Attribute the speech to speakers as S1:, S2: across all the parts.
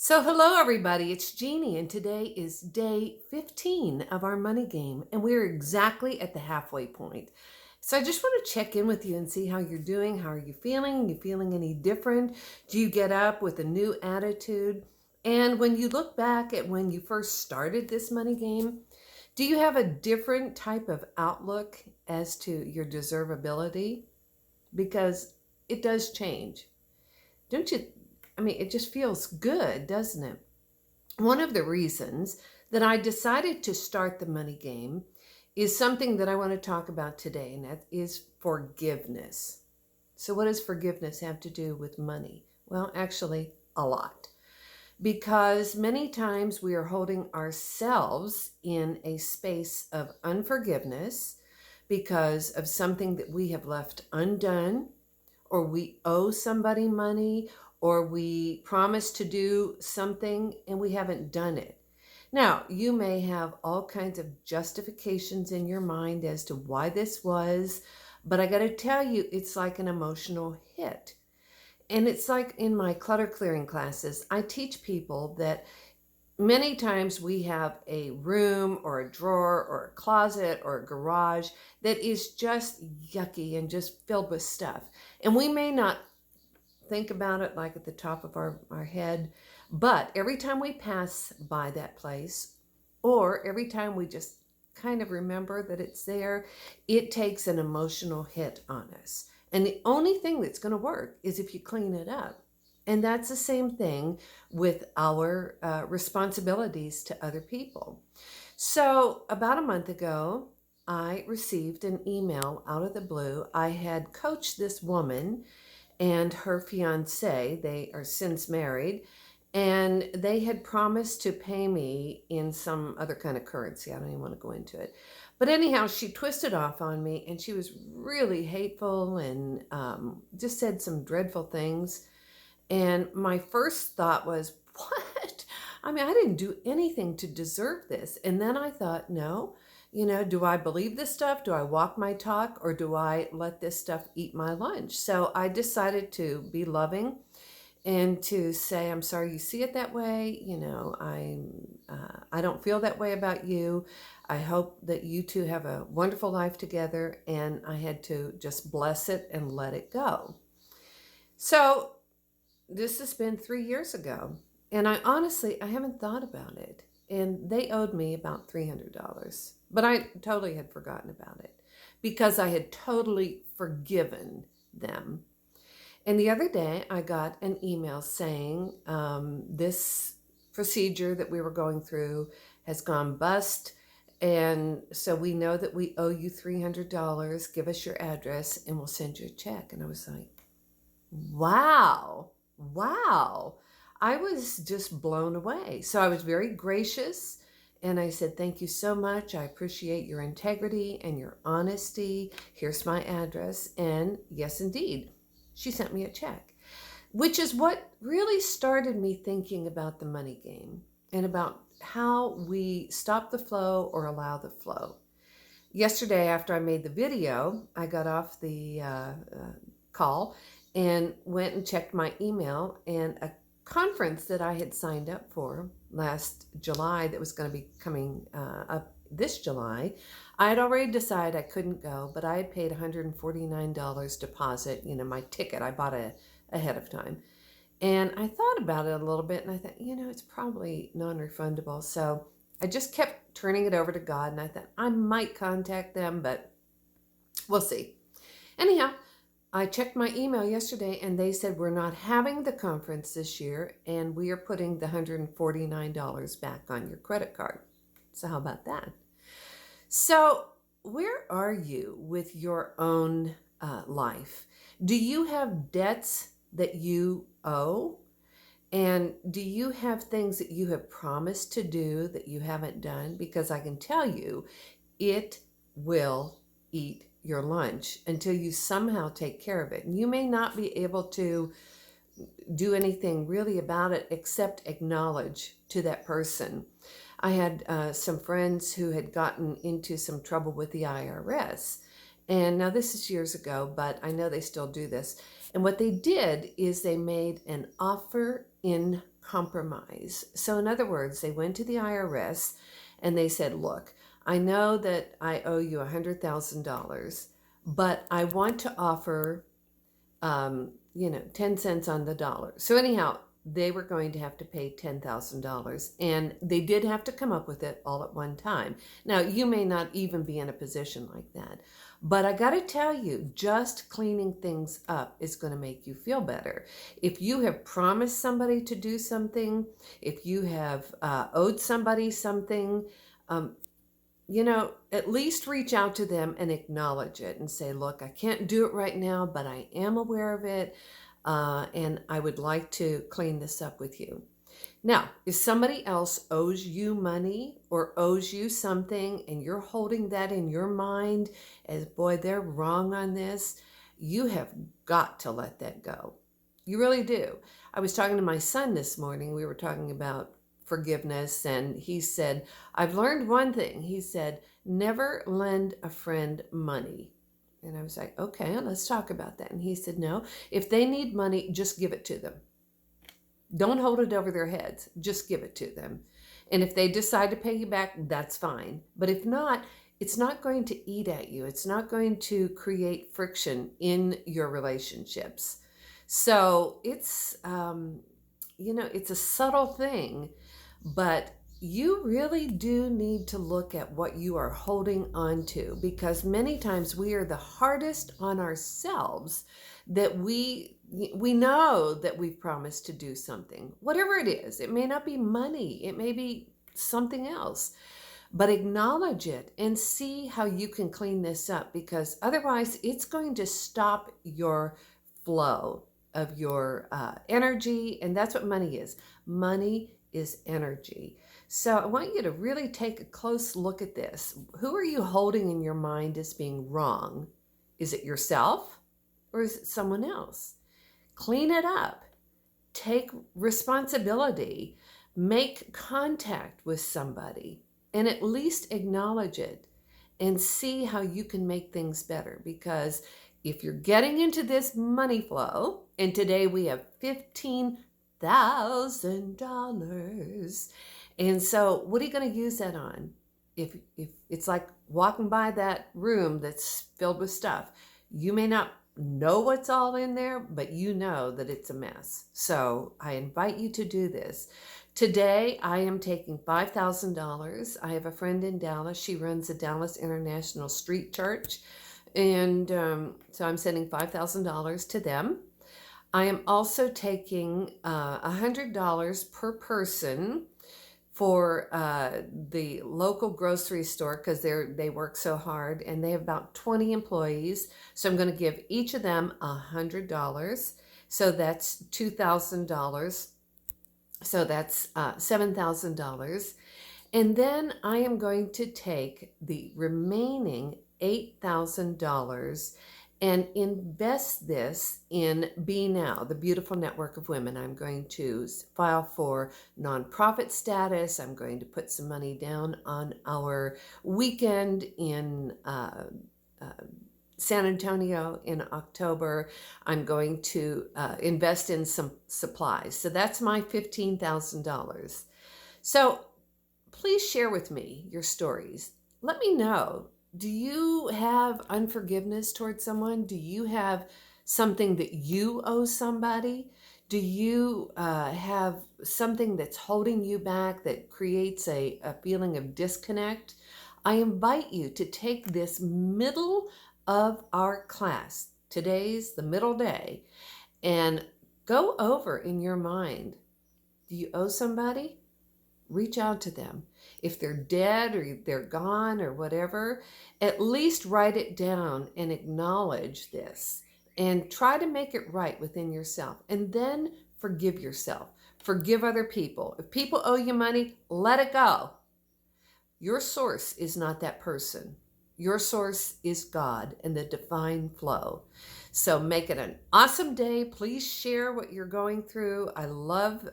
S1: So, hello everybody, it's Jeanie, and today is day 15 of our money game, and we're exactly at the halfway point. So, I just want to check in with you and see how you're doing. How are you feeling? You feeling any different? Do you get up with a new attitude? And when you look back at when you first started this money game, do you have a different type of outlook as to your deservability? Because it does change. Don't you? I mean, it just feels good, doesn't it? One of the reasons that I decided to start the money game is something that I want to talk about today, and that is forgiveness. So, what does forgiveness have to do with money? Well, actually, a lot. Because many times we are holding ourselves in a space of unforgiveness because of something that we have left undone, or we owe somebody money, or we promised to do something and we haven't done it. Now, you may have all kinds of justifications in your mind as to why this was, but I got to tell you, it's like an emotional hit. And it's like in my clutter clearing classes, I teach people that many times we have a room or a drawer or a closet or a garage that is just yucky and just filled with stuff. And we may not think about it like at the top of our head, but every time we pass by that place, or every time we just kind of remember that it's there, it takes an emotional hit on us. And the only thing that's going to work is if you clean it up. And that's the same thing with our responsibilities to other people. So, about a month ago, I received an email out of the blue. I had coached this woman and her fiance. They are since married, and they had promised to pay me in some other kind of currency. I don't even want to go into it. But anyhow, she twisted off on me, and she was really hateful and just said some dreadful things. And my first thought was, what? I mean, I didn't do anything to deserve this. And then I thought, no, do I believe this stuff? Do I walk my talk, or do I let this stuff eat my lunch? So I decided to be loving and to say, I'm sorry you see it that way. I don't feel that way about you. I hope that you two have a wonderful life together. And I had to just bless it and let it go. So this has been 3 years ago, and I haven't thought about it. And they owed me about $300, but I totally had forgotten about it because I had totally forgiven them. And the other day, I got an email saying this procedure that we were going through has gone bust. And so we know that we owe you $300. Give us your address and we'll send you a check. And I was like, wow. Wow. I was just blown away. So I was very gracious and I said, thank you so much. I appreciate your integrity and your honesty. Here's my address. And yes, indeed, she sent me a check, which is what really started me thinking about the money game and about how we stop the flow or allow the flow. Yesterday, after I made the video, I got off the call and went and checked my email, and a conference that I had signed up for last July that was going to be coming up this July, I had already decided I couldn't go, but I had paid $149 deposit, my ticket. I bought it ahead of time. And I thought about it a little bit, and I thought, it's probably non-refundable. So I just kept turning it over to God, and I thought I might contact them, but we'll see. Anyhow, I checked my email yesterday and they said we're not having the conference this year and we are putting the $149 back on your credit card. So how about that? So where are you with your own life? Do you have debts that you owe? And do you have things that you have promised to do that you haven't done? Because I can tell you, it will eat your lunch until you somehow take care of it. And you may not be able to do anything really about it except acknowledge to that person. I had some friends who had gotten into some trouble with the IRS. And now this is years ago, but I know they still do this. And what they did is they made an offer in compromise. So in other words, they went to the IRS and they said, look, I know that I owe you $100,000, but I want to offer 10 cents on the dollar. So anyhow, they were going to have to pay $10,000, and they did have to come up with it all at one time. Now, you may not even be in a position like that, but I got to tell you, just cleaning things up is going to make you feel better. If you have promised somebody to do something, if you have owed somebody something, at least reach out to them and acknowledge it and say, look, I can't do it right now, but I am aware of it. And I would like to clean this up with you. Now, if somebody else owes you money or owes you something and you're holding that in your mind as, boy, they're wrong on this, you have got to let that go. You really do. I was talking to my son this morning. We were talking about forgiveness, and he said, I've learned one thing. He said, never lend a friend money. And I was like, okay, let's talk about that. And he said, no, if they need money, just give it to them. Don't hold it over their heads. Just give it to them. And if they decide to pay you back, that's fine. But if not, it's not going to eat at you. It's not going to create friction in your relationships. So it's, it's a subtle thing, but you really do need to look at what you are holding on to, because many times we are the hardest on ourselves that we know that we've promised to do something, whatever it is. It may not be money. It may be something else, but acknowledge it and see how you can clean this up, because otherwise it's going to stop your flow of your energy. And that's what money is. Money is energy. So I want you to really take a close look at this. Who are you holding in your mind as being wrong? Is it yourself or is it someone else? Clean it up. Take responsibility. Make contact with somebody and at least acknowledge it and see how you can make things better. Because if you're getting into this money flow, and today we have $15,000. And so what are you going to use that on? If it's like walking by that room that's filled with stuff, you may not know what's all in there, but you know that it's a mess. So I invite you to do this. Today, I am taking $5,000. I have a friend in Dallas. She runs the Dallas International Street Church. And so I'm sending $5,000 to them. I am also taking $100 per person for the local grocery store, because they work so hard and they have about 20 employees. So I'm going to give each of them $100. So that's $2,000. So that's $7,000. And then I am going to take the remaining $8,000 and invest this in Be Now, the beautiful network of women. I'm going to file for nonprofit status. I'm going to put some money down on our weekend in San Antonio in October. I'm going to invest in some supplies. So that's my $15,000. So please share with me your stories. Let me know. Do you have unforgiveness towards someone? Do you have something that you owe somebody? Do you have something that's holding you back that creates a feeling of disconnect? I invite you to take this middle of our class. Today's the middle day, and go over in your mind. Do you owe somebody? Reach out to them. If they're dead or they're gone or whatever, at least write it down and acknowledge this and try to make it right within yourself. And then forgive yourself. Forgive other people. If people owe you money, let it go. Your source is not that person. Your source is God and the divine flow. So make it an awesome day. Please share what you're going through. I love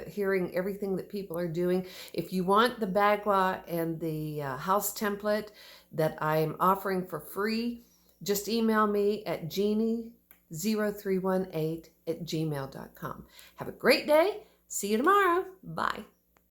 S1: hearing everything that people are doing. If you want the Bagua and the house template that I am offering for free, just email me at Jeanie0318 @gmail.com. Have a great day. See you tomorrow. Bye.